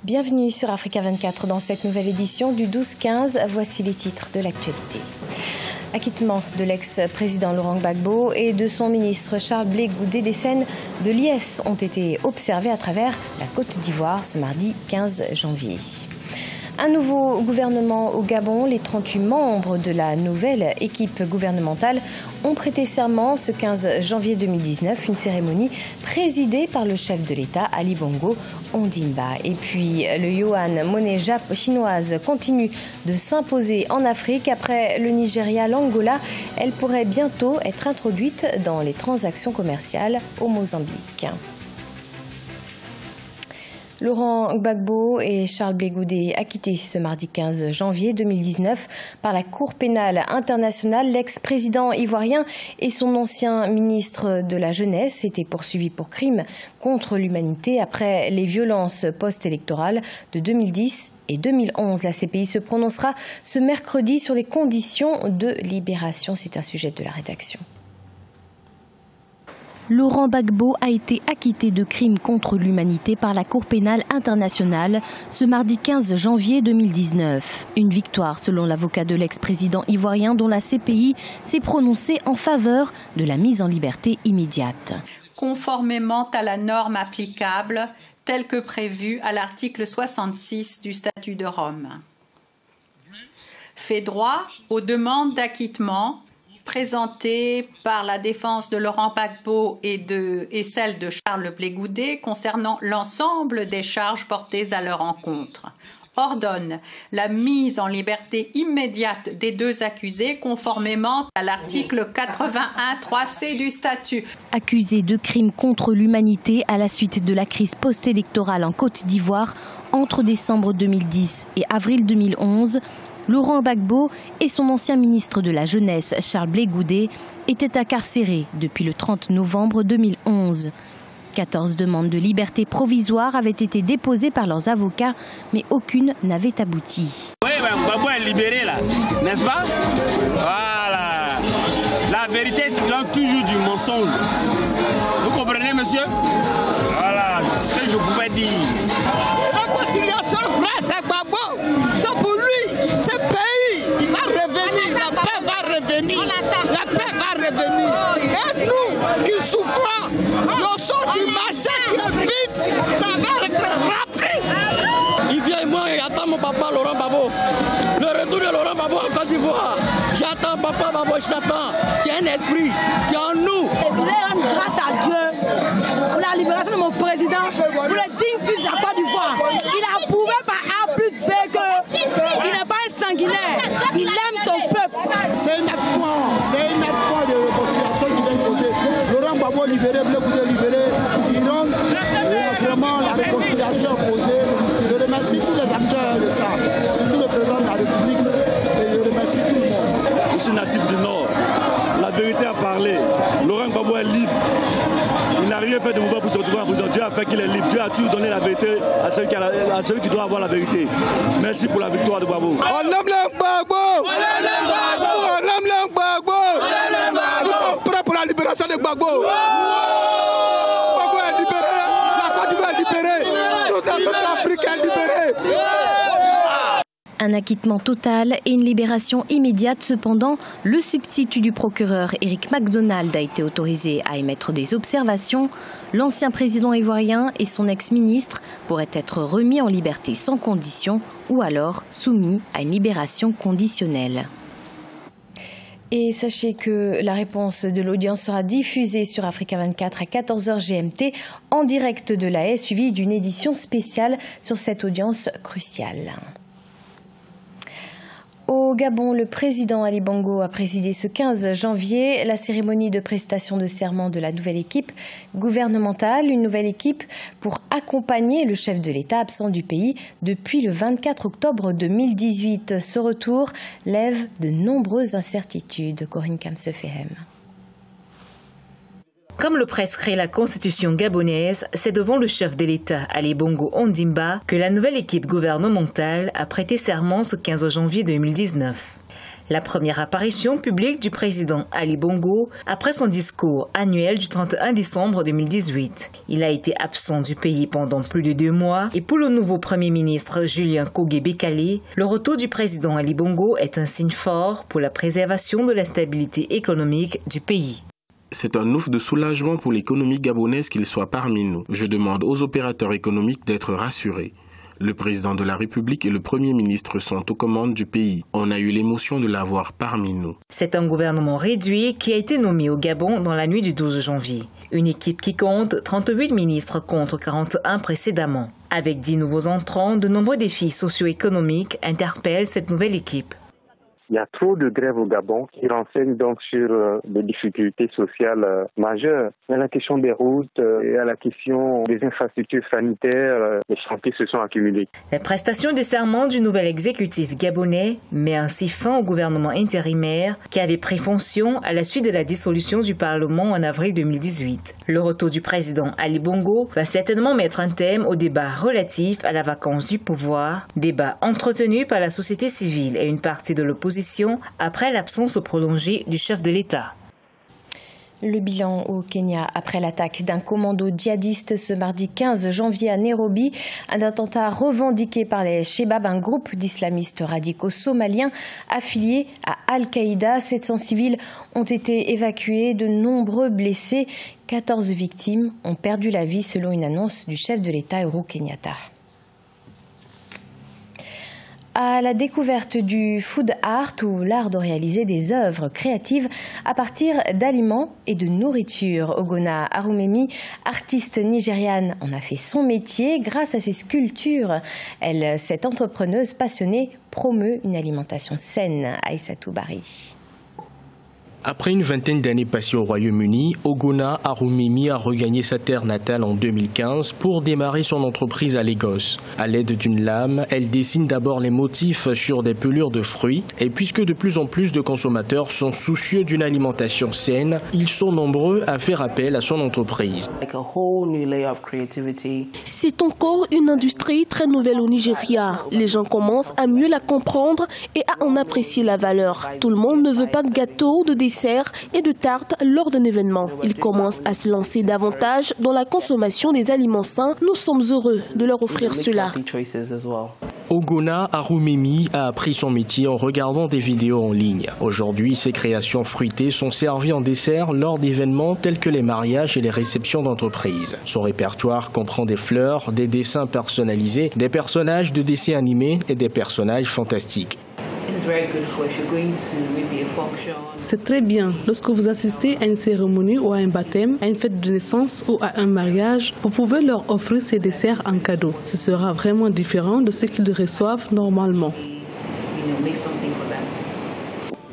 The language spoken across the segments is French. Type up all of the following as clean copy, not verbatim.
Bienvenue sur Africa 24 dans cette nouvelle édition du 12-15. Voici les titres de l'actualité. Acquittement de l'ex-président Laurent Gbagbo et de son ministre Charles Blé Goudé. Des scènes de liesse ont été observées à travers la Côte d'Ivoire ce mardi 15 janvier. Un nouveau gouvernement au Gabon. Les 38 membres de la nouvelle équipe gouvernementale ont prêté serment ce 15 janvier 2019. Une cérémonie présidée par le chef de l'État, Ali Bongo Ondimba. Et puis, le yuan, monnaie chinoise, continue de s'imposer en Afrique. Après le Nigeria, l'Angola, elle pourrait bientôt être introduite dans les transactions commerciales au Mozambique. Laurent Gbagbo et Charles Blé Goudé acquittés ce mardi 15 janvier 2019 par la Cour pénale internationale. L'ex-président ivoirien et son ancien ministre de la Jeunesse étaient poursuivis pour crimes contre l'humanité après les violences post-électorales de 2010 et 2011. La CPI se prononcera ce mercredi sur les conditions de libération. C'est un sujet de la rédaction. Laurent Gbagbo a été acquitté de crimes contre l'humanité par la Cour pénale internationale ce mardi 15 janvier 2019. Une victoire selon l'avocat de l'ex-président ivoirien dont la CPI s'est prononcée en faveur de la mise en liberté immédiate. Conformément à la norme applicable telle que prévue à l'article 66 du statut de Rome. Fait droit aux demandes d'acquittement présentée par la défense de Laurent Gbagbo et celle de Charles Blé Goudé concernant l'ensemble des charges portées à leur encontre. Ordonne la mise en liberté immédiate des deux accusés conformément à l'article 81.3c du statut. Accusé de crimes contre l'humanité à la suite de la crise post-électorale en Côte d'Ivoire entre décembre 2010 et avril 2011, Laurent Gbagbo et son ancien ministre de la Jeunesse, Charles Blé Goudé, étaient incarcérés depuis le 30 novembre 2011. 14 demandes de liberté provisoire avaient été déposées par leurs avocats, mais aucune n'avait abouti. Oui, Gbagbo est libéré là, n'est-ce pas? Voilà. La vérité triomphe toujours du mensonge. Vous comprenez, monsieur? Voilà, ce que je pouvais dire. Réconciliation vraie, c'est Gbagbo. C'est pour lui, ce pays, il va revenir, la paix va revenir. La paix va revenir. Et nous qui souffrons, le son du marché qui est vide, ça va être repris. Il vient et moi, j'attends mon papa Laurent Gbagbo. Le retour de Laurent Gbagbo en Côte d'Ivoire. J'attends papa Gbagbo, je t'attends. Tu as un esprit, tu es en nous. Et je voulais rendre grâce à Dieu pour la libération de mon président, pour le digne fils de la Côte d'Ivoire. Il a prouvé par A plus B qu'il n'est pas un sanguinaire, il aime son peuple. C'est un acte point de réconciliation qui vient poser. Laurent Gbagbo libéré, Blé Goudé libéré, il rend vraiment la réconciliation posée. Je remercie tous les acteurs de ça, surtout le président de la République, et je remercie tout le monde. Je suis natif du Nord, la vérité a parlé, Laurent Gbagbo est libre. Il n'a rien fait de mauvais pour se retrouver en prison. Dieu a fait qu'il est libre. Dieu a toujours donné la vérité à celui qui doit avoir la vérité. Merci pour la victoire de Gbagbo. On aime le Gbagbo. On aime le Gbagbo. Nous sommes prêts pour la libération de Gbagbo. Gbagbo est libéré. La Côte d'Ivoire est libérée. Toute l'Afrique est libérée. Un acquittement total et une libération immédiate. Cependant, le substitut du procureur Eric MacDonald a été autorisé à émettre des observations. L'ancien président ivoirien et son ex-ministre pourraient être remis en liberté sans condition ou alors soumis à une libération conditionnelle. Et sachez que la réponse de l'audience sera diffusée sur Africa 24 à 14h GMT en direct de La Haye, suivie d'une édition spéciale sur cette audience cruciale. Au Gabon, le président Ali Bongo a présidé ce 15 janvier la cérémonie de prestation de serment de la nouvelle équipe gouvernementale. Une nouvelle équipe pour accompagner le chef de l'État absent du pays depuis le 24 octobre 2018. Ce retour lève de nombreuses incertitudes. Corinne Kamsefehem. Comme le prescrit la constitution gabonaise, c'est devant le chef de l'État, Ali Bongo Ondimba, que la nouvelle équipe gouvernementale a prêté serment ce 15 janvier 2019. La première apparition publique du président Ali Bongo après son discours annuel du 31 décembre 2018. Il a été absent du pays pendant plus de 2 mois et pour le nouveau Premier ministre Julien Kogué-Bekale, le retour du président Ali Bongo est un signe fort pour la préservation de la stabilité économique du pays. C'est un ouf de soulagement pour l'économie gabonaise qu'il soit parmi nous. Je demande aux opérateurs économiques d'être rassurés. Le président de la République et le Premier ministre sont aux commandes du pays. On a eu l'émotion de l'avoir parmi nous. C'est un gouvernement réduit qui a été nommé au Gabon dans la nuit du 12 janvier. Une équipe qui compte 38 ministres contre 41 précédemment. Avec 10 nouveaux entrants, de nombreux défis socio-économiques interpellent cette nouvelle équipe. Il y a trop de grèves au Gabon qui renseignent donc sur des difficultés sociales majeures. Il y a la question des routes, il y a la question des infrastructures sanitaires, les chantiers se sont accumulés. La prestation de serment du nouvel exécutif gabonais met ainsi fin au gouvernement intérimaire qui avait pris fonction à la suite de la dissolution du Parlement en avril 2018. Le retour du président Ali Bongo va certainement mettre un thème au débat relatif à la vacance du pouvoir, débat entretenu par la société civile et une partie de l'opposition après l'absence prolongée du chef de l'État. Le bilan au Kenya après l'attaque d'un commando djihadiste ce mardi 15 janvier à Nairobi, un attentat revendiqué par les Shebab, un groupe d'islamistes radicaux somaliens affiliés à Al-Qaïda. 700 civils ont été évacués, de nombreux blessés. 14 victimes ont perdu la vie selon une annonce du chef de l'État Uhuru Kenyatta. À la découverte du food art, ou l'art de réaliser des œuvres créatives à partir d'aliments et de nourriture. Ogona Arumemi, artiste nigériane, en a fait son métier grâce à ses sculptures. Elle, cette entrepreneuse passionnée, promeut une alimentation saine. Aïssatou Bari. Après une vingtaine d'années passées au Royaume-Uni, Ogona Arumemi a regagné sa terre natale en 2015 pour démarrer son entreprise à Lagos. À l'aide d'une lame, elle dessine d'abord les motifs sur des pelures de fruits. Et puisque de plus en plus de consommateurs sont soucieux d'une alimentation saine, ils sont nombreux à faire appel à son entreprise. C'est encore une industrie très nouvelle au Nigeria. Les gens commencent à mieux la comprendre et à en apprécier la valeur. Tout le monde ne veut pas de gâteaux, de desserts et de tartes lors d'un événement. Ils commencent à se lancer davantage dans la consommation des aliments sains. Nous sommes heureux de leur offrir cela. Ogona Arumemi a appris son métier en regardant des vidéos en ligne. Aujourd'hui, ses créations fruitées sont servies en dessert lors d'événements tels que les mariages et les réceptions d'entreprise. Son répertoire comprend des fleurs, des dessins personnalisés, des personnages de dessins animés et des personnages fantastiques. C'est très bien. Lorsque vous assistez à une cérémonie ou à un baptême, à une fête de naissance ou à un mariage, vous pouvez leur offrir ces desserts en cadeau. Ce sera vraiment différent de ce qu'ils reçoivent normalement.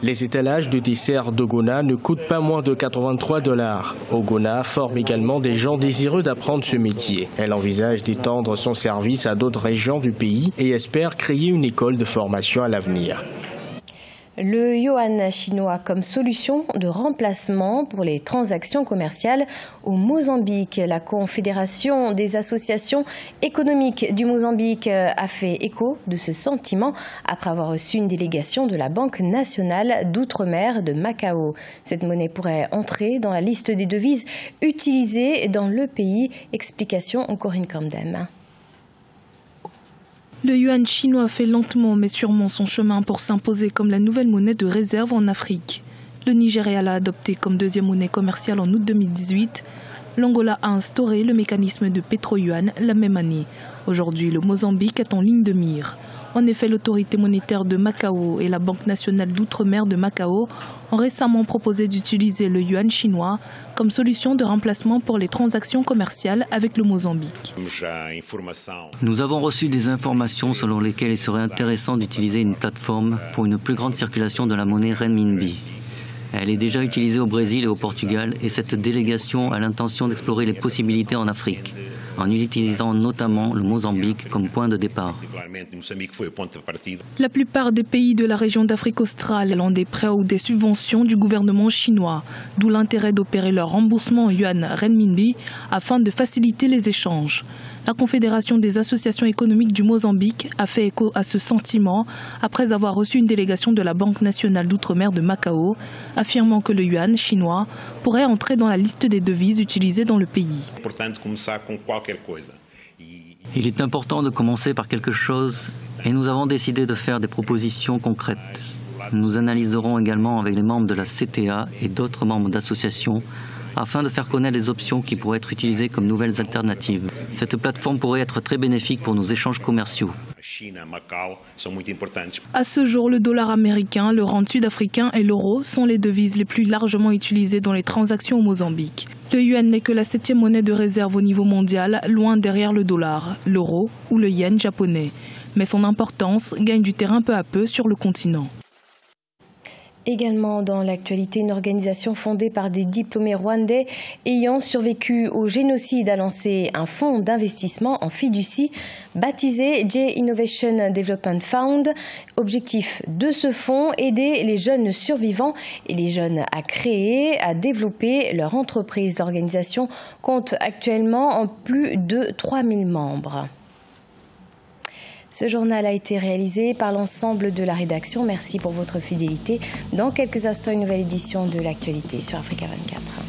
Les étalages de desserts d'Ogona ne coûtent pas moins de 83 $. Ogona forme également des gens désireux d'apprendre ce métier. Elle envisage d'étendre son service à d'autres régions du pays et espère créer une école de formation à l'avenir. Le yuan chinois comme solution de remplacement pour les transactions commerciales au Mozambique. La Confédération des associations économiques du Mozambique a fait écho de ce sentiment après avoir reçu une délégation de la Banque nationale d'outre-mer de Macao. Cette monnaie pourrait entrer dans la liste des devises utilisées dans le pays. Explication Corinne Camdem. Le yuan chinois fait lentement mais sûrement son chemin pour s'imposer comme la nouvelle monnaie de réserve en Afrique. Le Nigeria l'a adopté comme deuxième monnaie commerciale en août 2018. L'Angola a instauré le mécanisme de pétro-yuan la même année. Aujourd'hui, le Mozambique est en ligne de mire. En effet, l'autorité monétaire de Macao et la Banque nationale d'outre-mer de Macao ont récemment proposé d'utiliser le yuan chinois comme solution de remplacement pour les transactions commerciales avec le Mozambique. Nous avons reçu des informations selon lesquelles il serait intéressant d'utiliser une plateforme pour une plus grande circulation de la monnaie renminbi. Elle est déjà utilisée au Brésil et au Portugal et cette délégation a l'intention d'explorer les possibilités en Afrique, en utilisant notamment le Mozambique comme point de départ. La plupart des pays de la région d'Afrique australe ont des prêts ou des subventions du gouvernement chinois, d'où l'intérêt d'opérer leur remboursement en yuan renminbi afin de faciliter les échanges. La Confédération des associations économiques du Mozambique a fait écho à ce sentiment après avoir reçu une délégation de la Banque nationale d'outre-mer de Macao, affirmant que le yuan chinois pourrait entrer dans la liste des devises utilisées dans le pays. Il est important de commencer par quelque chose et nous avons décidé de faire des propositions concrètes. Nous analyserons également avec les membres de la CTA et d'autres membres d'associations afin de faire connaître les options qui pourraient être utilisées comme nouvelles alternatives. Cette plateforme pourrait être très bénéfique pour nos échanges commerciaux. À ce jour, le dollar américain, le rand sud-africain et l'euro sont les devises les plus largement utilisées dans les transactions au Mozambique. Le yuan n'est que la 7e monnaie de réserve au niveau mondial, loin derrière le dollar, l'euro ou le yen japonais. Mais son importance gagne du terrain peu à peu sur le continent. Également dans l'actualité, une organisation fondée par des diplômés rwandais ayant survécu au génocide a lancé un fonds d'investissement en fiducie baptisé J Innovation Development Fund. Objectif de ce fonds, aider les jeunes survivants et les jeunes à créer, à développer leur entreprise. L'organisation compte actuellement en plus de 3000 membres. Ce journal a été réalisé par l'ensemble de la rédaction. Merci pour votre fidélité. Dans quelques instants, une nouvelle édition de l'actualité sur Africa 24.